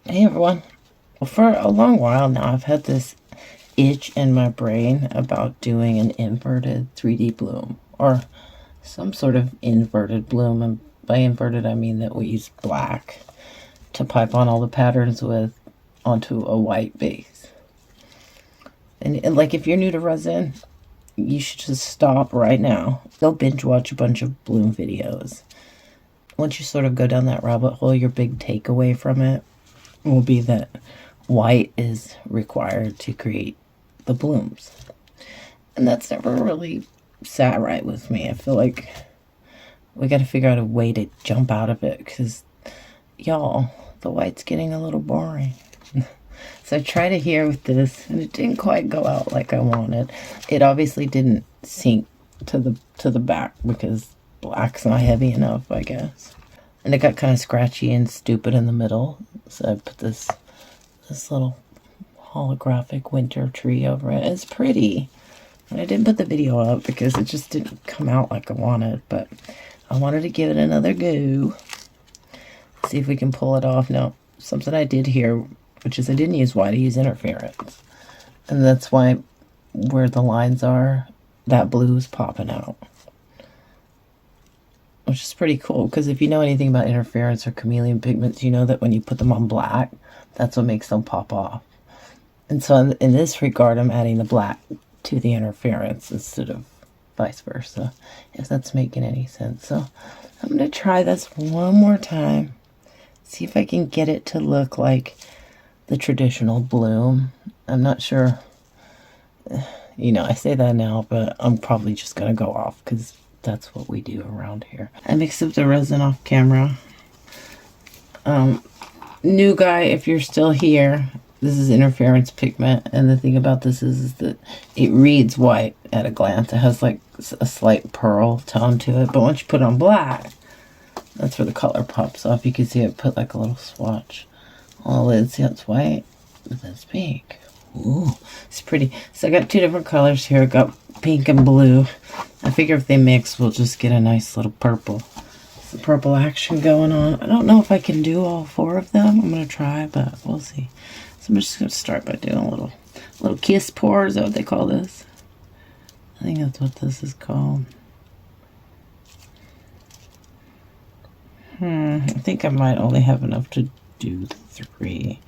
Hey everyone. Well, for a long while now, I've had this itch in my brain about doing an inverted 3D bloom or some sort of inverted bloom. And by inverted, I mean that we use black to pipe on all the patterns with onto a white base. And like if you're new to resin, you should just stop right now. Go binge watch a bunch of bloom videos. Once you sort of go down that rabbit hole, your big takeaway from it will be that white is required to create the blooms. And that's never really sat right with me. I feel like we got to figure out a way to jump out of it because, y'all, the white's getting a little boring. So I tried it here with this, and it didn't quite go out like I wanted. It obviously didn't sink to the back because black's not heavy enough, I guess. And it got kind of scratchy and stupid in the middle. So I put this little holographic winter tree over it. It's pretty. And I didn't put the video up because it just didn't come out like I wanted. But I wanted to give it another go. See if we can pull it off. Now, something I did here, which is I didn't use white, I used interference. And that's why where the lines are, that blue is popping out. Which is pretty cool, because if you know anything about interference or chameleon pigments, you know that when you put them on black, that's what makes them pop off. And so in this regard, I'm adding the black to the interference instead of vice versa, if that's making any sense. So I'm going to try this one more time, see if I can get it to look like the traditional bloom. I'm not sure, you know, I say that now, but I'm probably just going to go off because that's what we do around here. I mixed up the resin off camera. New guy, if you're still here, this is interference pigment, and the thing about this is that it reads white at a glance. It has like a slight pearl tone to it, but once you put it on black, that's where the color pops off. You can see it put like a little swatch on the lid. See how it's white, but that's pink. Ooh, it's pretty. So I got two different colors here. I got pink and blue. I figure if they mix, we'll just get a nice little purple. Some purple action going on. I don't know if I can do all four of them. I'm going to try, but we'll see. So I'm just going to start by doing a little kiss pour. Is that what they call this? I think that's what this is called. I think I might only have enough to do 3.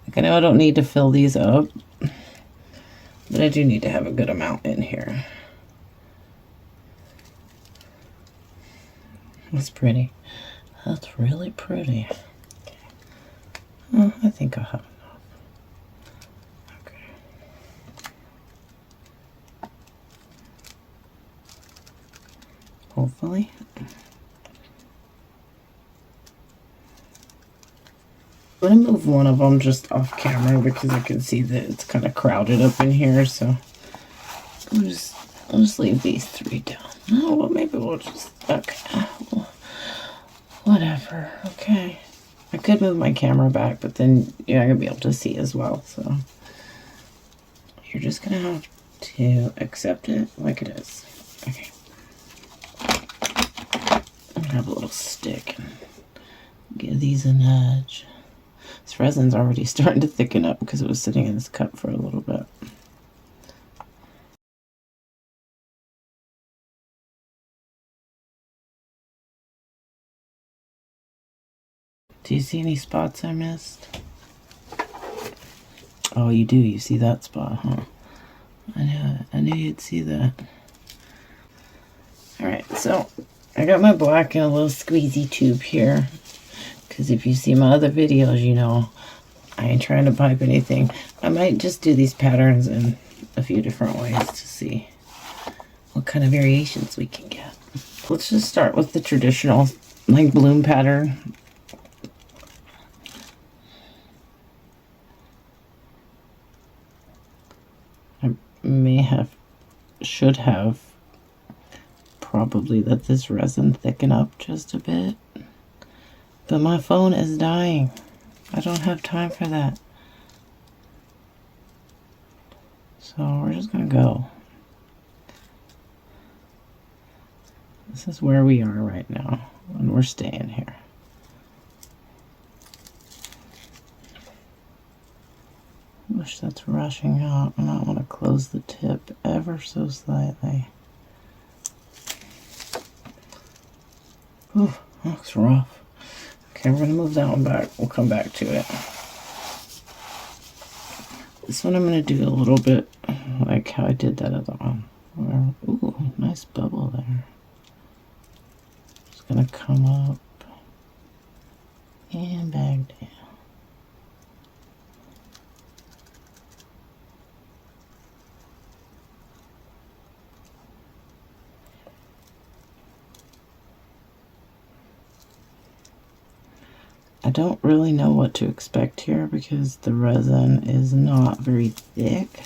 Like, I know I don't need to fill these up, but I do need to have a good amount in here. That's pretty. That's really pretty. Okay. Oh, I think I'll have enough. Okay. Hopefully. I'm going to move one of them just off camera because I can see that it's kind of crowded up in here, so I'll just leave these 3 down. Oh, well, maybe we'll just, okay, well, whatever, okay. I could move my camera back, but then you're not going to be able to see as well, so you're just going to have to accept it like it is. Okay. I'm going to have a little stick and give these a nudge. This resin's already starting to thicken up because it was sitting in this cup for a little bit. Do you see any spots I missed? Oh, you do. You see that spot, huh? I knew you'd see that. Alright, so I got my black in a little squeezy tube here. Because if you see my other videos, you know I ain't trying to pipe anything. I might just do these patterns in a few different ways to see what kind of variations we can get. Let's just start with the traditional like bloom pattern. I should have probably let this resin thicken up just a bit. But my phone is dying. I don't have time for that. So we're just gonna go. This is where we are right now, and we're staying here. Wish that's rushing out, and I want to close the tip ever so slightly. Ooh, that looks rough. Okay, we're going to move that one back. We'll come back to it. This one I'm going to do a little bit like how I did that other one. Where, ooh, nice bubble there. Just going to come up and back down. I don't really know what to expect here because the resin is not very thick.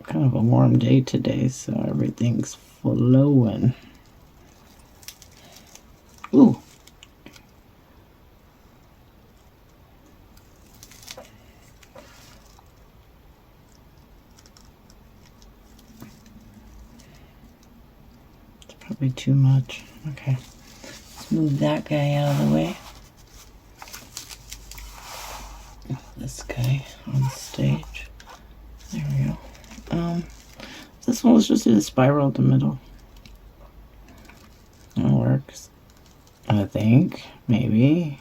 Kind of a warm day today, so everything's flowing. Ooh. It's probably too much. Okay. Move that guy out of the way. This guy on the stage. There we go. This one, let's just do the spiral in the middle. That works. I think. Maybe.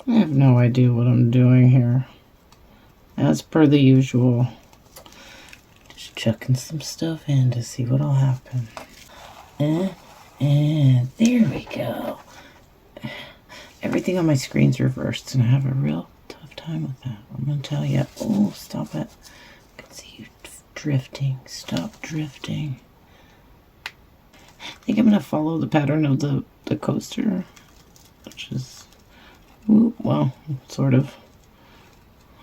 I have no idea what I'm doing here. As per the usual. Just chucking some stuff in to see what'll happen. And there we go. Everything on my screen's reversed, and I have a real tough time with that. I'm gonna tell you. Oh, stop it. I can see you drifting. Stop drifting. I think I'm gonna follow the pattern of the coaster, which is, ooh, well, sort of.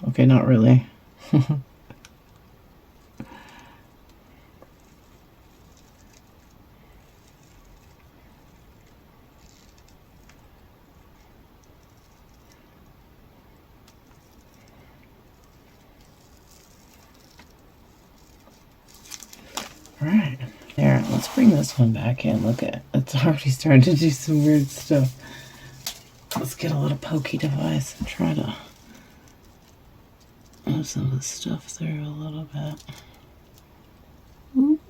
Okay, not really. Alright, there, let's bring this one back in. Look at it. It's already starting to do some weird stuff. Let's get a little pokey device and try to move some of the stuff through a little bit. Oop.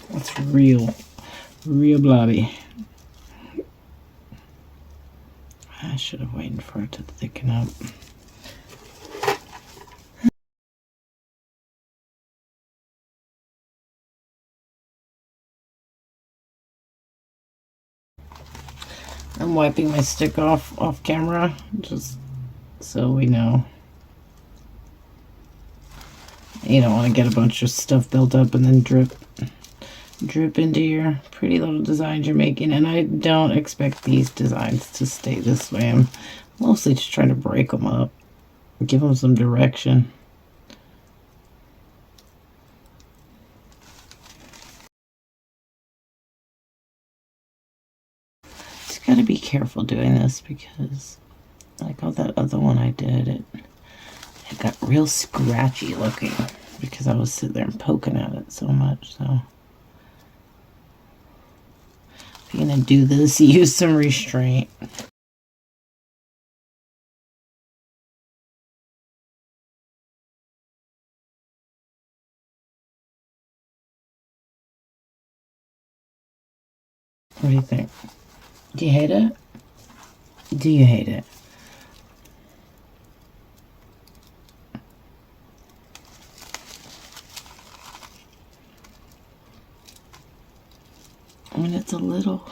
That's real blobby. I should have waited for it to thicken up. I'm wiping my stick off camera, just so we know. You don't want to get a bunch of stuff built up and then drip into your pretty little designs you're making. And I don't expect these designs to stay this way. I'm mostly just trying to break them up, give them some direction. Gotta be careful doing this because, like all that other one I did, it got real scratchy looking because I was sitting there and poking at it so much. So if you're gonna do this, use some restraint. What do you think? Do you hate it? Do you hate it? I mean, it's a little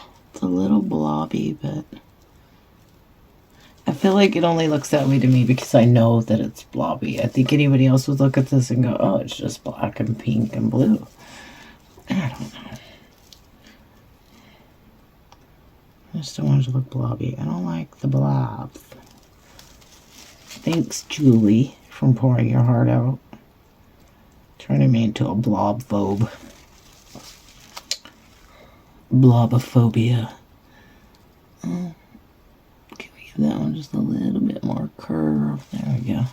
blobby, but I feel like it only looks that way to me because I know that it's blobby. I think anybody else would look at this and go, oh, it's just black and pink and blue. I don't know. I just don't want it to look blobby. I don't like the blobs. Thanks, Julie, from pouring your heart out. Turning me into a blob phobe. Blobophobia. Can we give that one just a little bit more curve? There we go.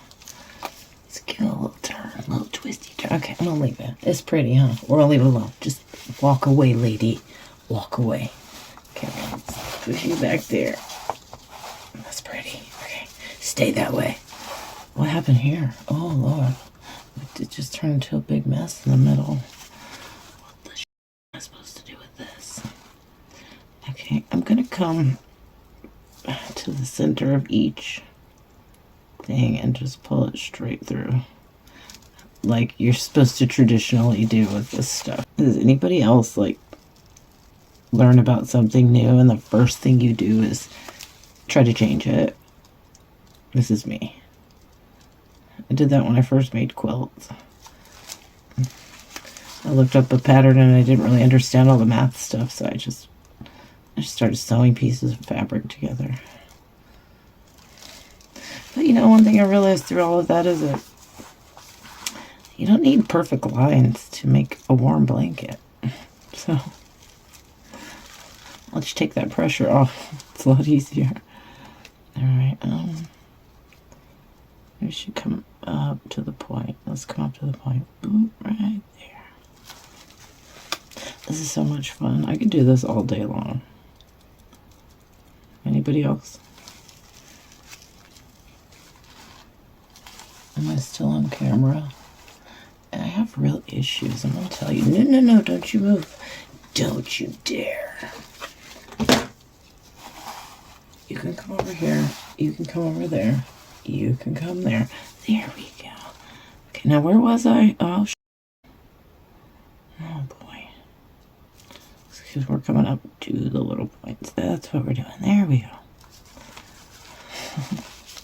taking a little turn, a little twisty turn. Okay, I'm gonna leave it. It's pretty, huh? We're gonna leave it alone. Just walk away, lady. Walk away. Okay, let's push you back there. That's pretty. Okay, stay that way. What happened here? Oh, Lord. It just turned into a big mess in the middle. What the am I supposed to do with this? Okay, I'm gonna come to the center of each thing and just pull it straight through, like you're supposed to traditionally do with this stuff. Does anybody else like learn about something new and the first thing you do is try to change it? This is me. I did that when I first made quilts. I looked up a pattern and I didn't really understand all the math stuff, so I just started sewing pieces of fabric together. But you know, one thing I realized through all of that is that you don't need perfect lines to make a warm blanket. So I'll just take that pressure off. It's a lot easier. Alright, we should come up to the point. Let's come up to the point. Boop, right there. This is so much fun. I could do this all day long. Anybody else? Am I still on camera? I have real issues, I'm gonna tell you. No, don't you move. Don't you dare. You can come over here. You can come over there. You can come there. There we go. Okay, now where was I? Oh, oh boy. Because we're coming up to the little points. That's what we're doing. There we go.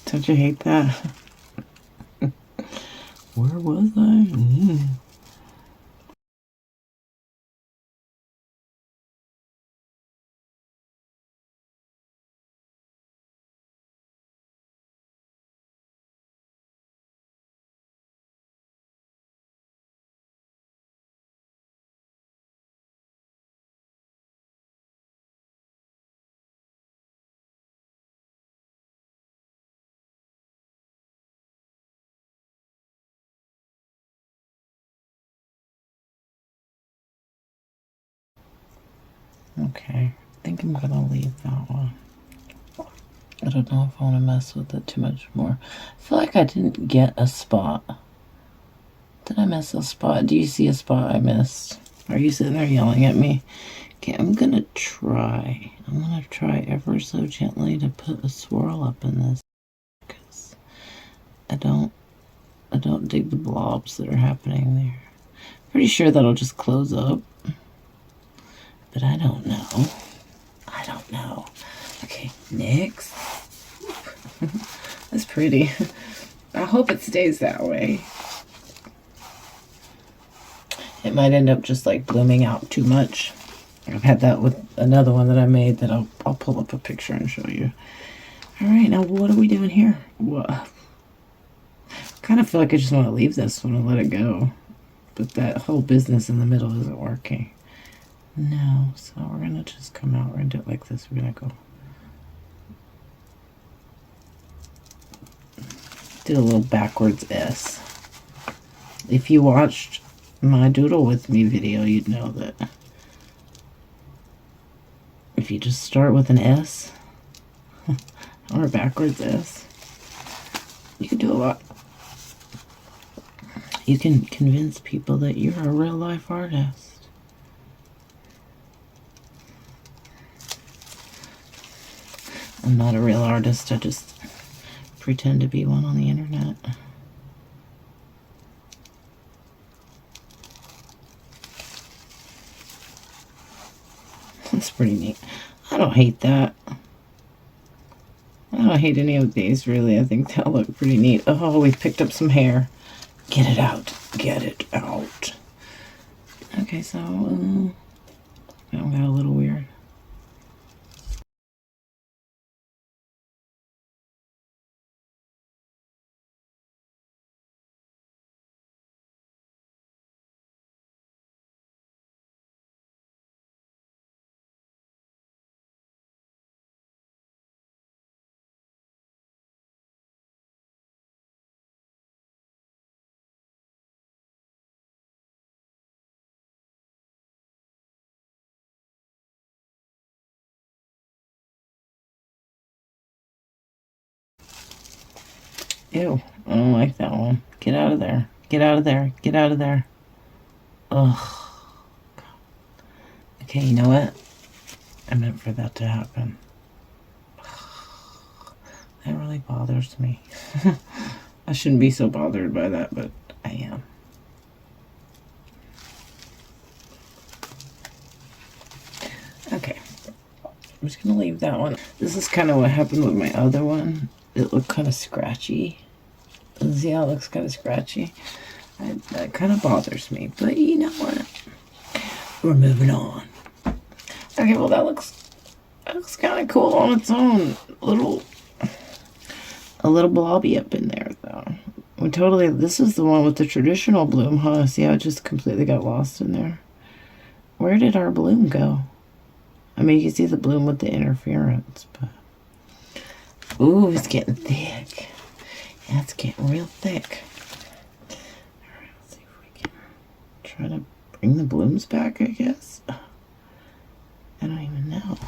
Don't you hate that? Where was I? Okay, I think I'm gonna leave that one. I don't know if I want to mess with it too much more. I feel like I didn't get a spot. Did I miss a spot? Do you see a spot I missed? Are you sitting there yelling at me? Okay, I'm gonna try. I'm gonna try ever so gently to put a swirl up in this, because I don't dig the blobs that are happening there. Pretty sure that'll just close up, but I don't know. I don't know. Okay, next. That's pretty. I hope it stays that way. It might end up just like blooming out too much. I've had that with another one that I made that I'll pull up a picture and show you. All right, now what are we doing here? Well, kind of feel like I just want to leave this one and let it go, but that whole business in the middle isn't working. No, so we're gonna just come out. We're gonna do it like this. We're gonna go. Did a little backwards S. If you watched my doodle with me video, you'd know that if you just start with an S or a backwards S, you can do a lot. You can convince people that you're a real life artist. I'm not a real artist, I just pretend to be one on the internet. That's pretty neat. I don't hate that. I don't hate any of these, really. I think they'll look pretty neat. Oh, we picked up some hair. Get it out. Get it out. Okay, so that got a little weird. Ew, I don't like that one. Get out of there. Get out of there. Get out of there. Ugh. Okay, you know what? I meant for that to happen. That really bothers me. I shouldn't be so bothered by that, but I am. Okay. I'm just going to leave that one. This is kind of what happened with my other one. It looked kind of scratchy. See how it looks kind of scratchy? That kind of bothers me. But you know what? We're moving on. Okay, well that looks kind of cool on its own. A little blobby up in there though. This is the one with the traditional bloom, huh? See how it just completely got lost in there? Where did our bloom go? I mean, you can see the bloom with the interference, but... Ooh, it's getting thick. Yeah, it's getting real thick. Alright, let's see if we can try to bring the blooms back, I guess. I don't even know.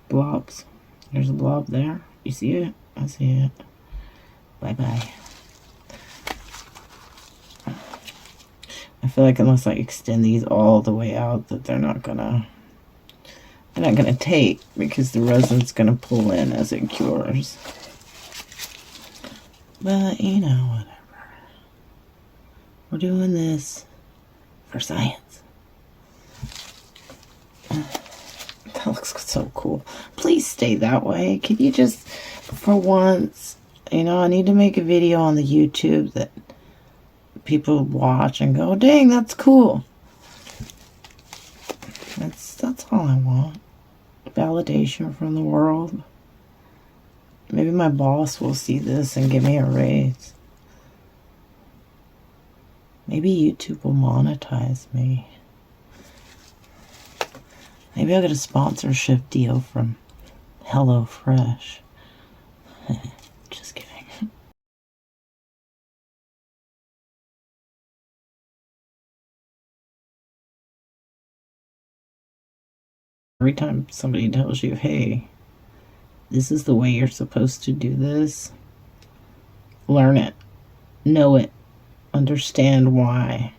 Blobs. There's a blob there. You see it? I see it. Bye-bye. I feel like unless I extend these all the way out that they're not gonna take because the resin's gonna pull in as it cures. But you know, whatever. We're doing this for science. That looks so cool. Please stay that way. Can you just, for once, you know, I need to make a video on the YouTube that people watch and go, dang, that's cool. That's all I want. Validation from the world. Maybe my boss will see this and give me a raise. Maybe YouTube will monetize me. Maybe I'll get a sponsorship deal from HelloFresh. Just kidding. Every time somebody tells you, hey, this is the way you're supposed to do this, learn it, know it, understand why.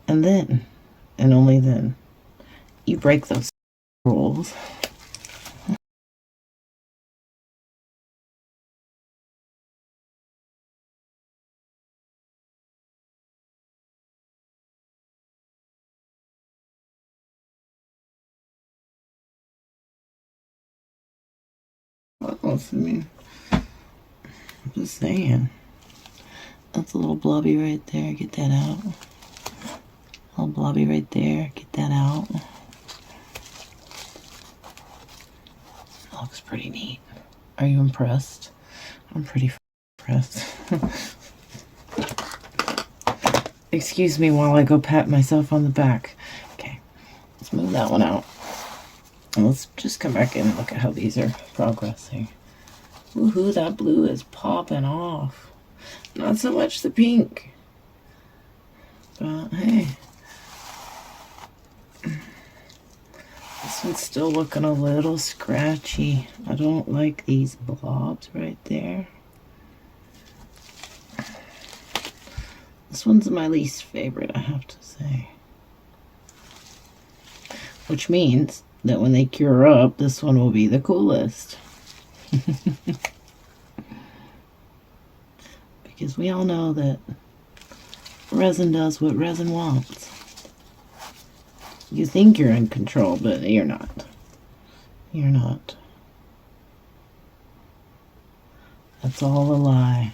And then, and only then, you break those rules. Well, I mean, I'm just saying. That's a little blobby right there. Get that out. A little blobby right there. Get that out. That looks pretty neat. Are you impressed? I'm pretty impressed. Excuse me while I go pat myself on the back. Okay, let's move that one out. And let's just come back in and look at how these are progressing. Woohoo, that blue is popping off. Not so much the pink. But hey. This one's still looking a little scratchy. I don't like these blobs right there. This one's my least favorite, I have to say. Which means that when they cure up, this one will be the coolest. Because we all know that resin does what resin wants. You think you're in control, but you're not. You're not. That's all a lie.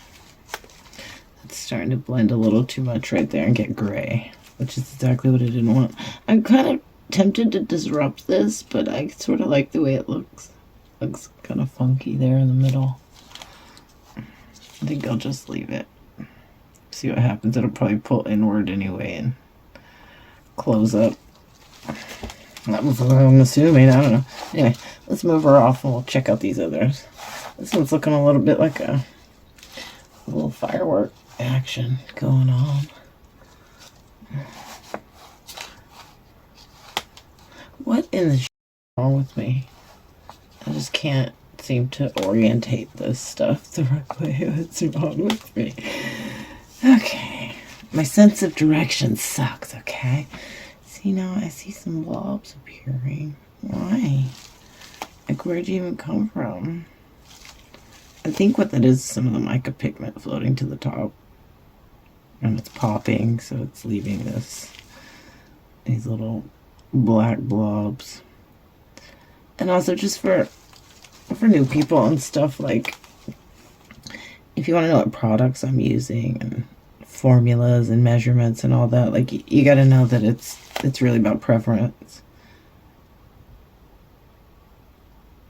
It's starting to blend a little too much right there and get gray, which is exactly what I didn't want. I'm kind of tempted to disrupt this, but I sort of like the way it looks. Looks kind of funky there in the middle. I think I'll just leave it. See what happens. It'll probably pull inward anyway and close up. That was what I'm assuming. I don't know. Anyway, let's move her off and we'll check out these others. This one's looking a little bit like a little firework action going on. What in the wrong with me? I just can't seem to orientate this stuff the right way. What's wrong with me? Okay. My sense of direction sucks, okay? See, now I see some blobs appearing. Why? Like, where'd you even come from? I think what that is some of the mica pigment floating to the top. And it's popping, so it's leaving these little black blobs. And also just for new people and stuff, like, if you want to know what products I'm using and formulas and measurements and all that, like, you got to know that it's really about preference.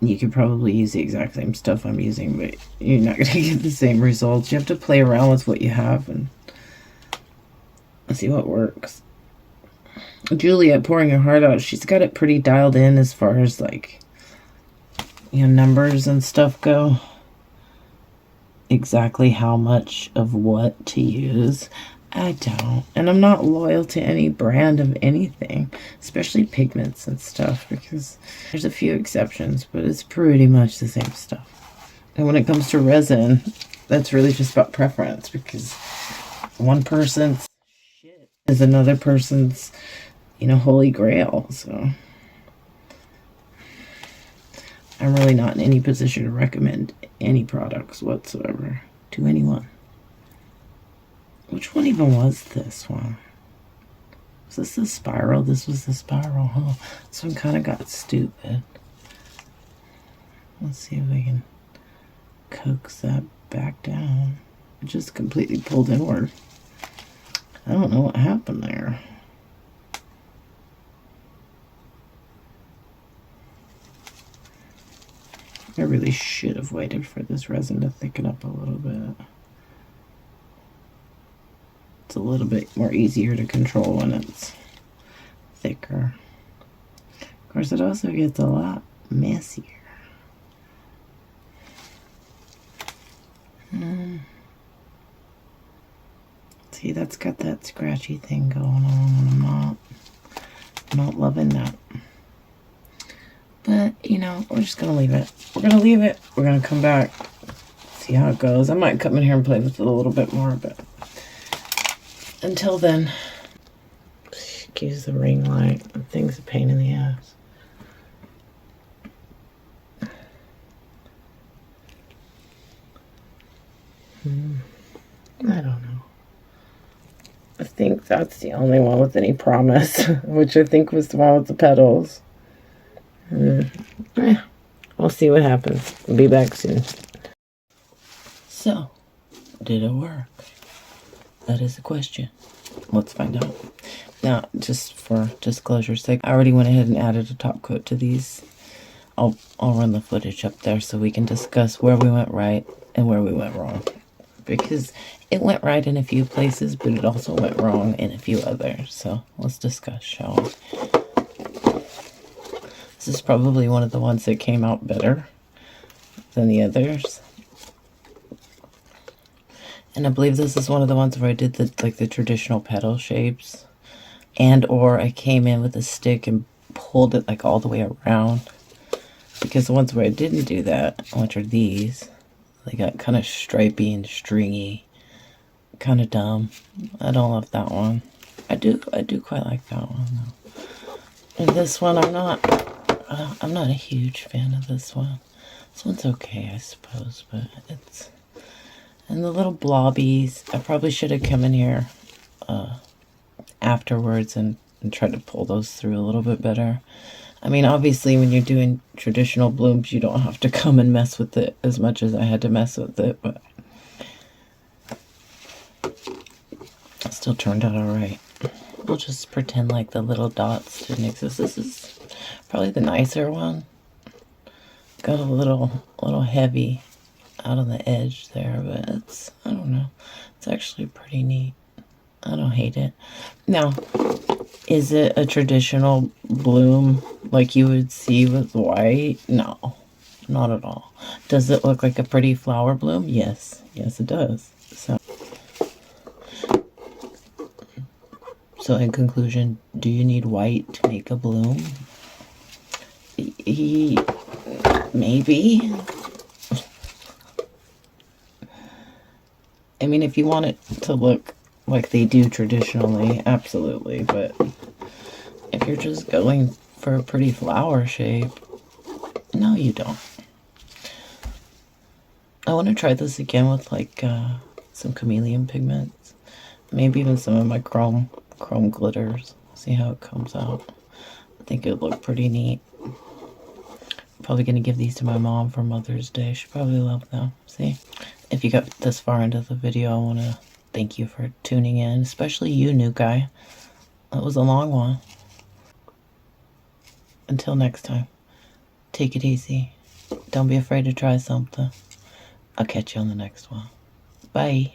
You could probably use the exact same stuff I'm using, but you're not going to get the same results. You have to play around with what you have and see what works. Juliet, pouring her heart out, she's got it pretty dialed in as far as, like, numbers and stuff go. Exactly how much of what to use. I don't. And I'm not loyal to any brand of anything, especially pigments and stuff, because there's a few exceptions, but it's pretty much the same stuff. And when it comes to resin, that's really just about preference, because one person's shit is another person's, holy grail. So I'm really not in any position to recommend any products whatsoever to anyone. Which one even was this one? Was this the spiral? This was the spiral, huh? This one kind of got stupid. Let's see if we can coax that back down. It just completely pulled inward. I don't know what happened there. I really should have waited for this resin to thicken up a little bit. It's a little bit more easier to control when it's thicker. Of course, it also gets a lot messier. See, that's got that scratchy thing going on, and I'm not loving that. But, we're just going to leave it. We're going to leave it. We're going to come back, see how it goes. I might come in here and play with it a little bit more, but until then, excuse the ring light. The thing's a pain in the ass. I don't know. I think that's the only one with any promise, which I think was the one with the petals. We'll see what happens. I'll be back soon. So, did it work? That is the question. Let's find out. Now, just for disclosure's sake, I already went ahead and added a top coat to these. I'll run the footage up there so we can discuss where we went right and where we went wrong. Because it went right in a few places, but it also went wrong in a few others. So, let's discuss, shall we? This is probably one of the ones that came out better than the others. And I believe this is one of the ones where I did the traditional petal shapes. And or I came in with a stick and pulled it like all the way around. Because the ones where I didn't do that, which are these, they got kind of stripy and stringy. Kind of dumb. I don't love that one. I do quite like that one though. And this one I'm not a huge fan of this one. This one's okay, I suppose, but it's... And the little blobbies, I probably should have come in here afterwards and tried to pull those through a little bit better. I mean, obviously, when you're doing traditional blooms, you don't have to come and mess with it as much as I had to mess with it, but it still turned out alright. We'll just pretend like the little dots didn't exist. This is probably the nicer one. Got a little heavy out on the edge there, but it's, I don't know. It's actually pretty neat. I don't hate it. Now, is it a traditional bloom like you would see with white? No, not at all. Does it look like a pretty flower bloom? Yes. Yes, it does. So in conclusion, do you need white to make a bloom? Maybe. I mean, if you want it to look like they do traditionally, absolutely. But if you're just going for a pretty flower shape, no, you don't. I want to try this again with like some chameleon pigments. Maybe even some of my chrome glitters. See how it comes out. I think it would look pretty neat. Probably going to give these to my mom for Mother's Day. She probably love them. See? If you got this far into the video, I want to thank you for tuning in. Especially you, new guy. That was a long one. Until next time, take it easy. Don't be afraid to try something. I'll catch you on the next one. Bye.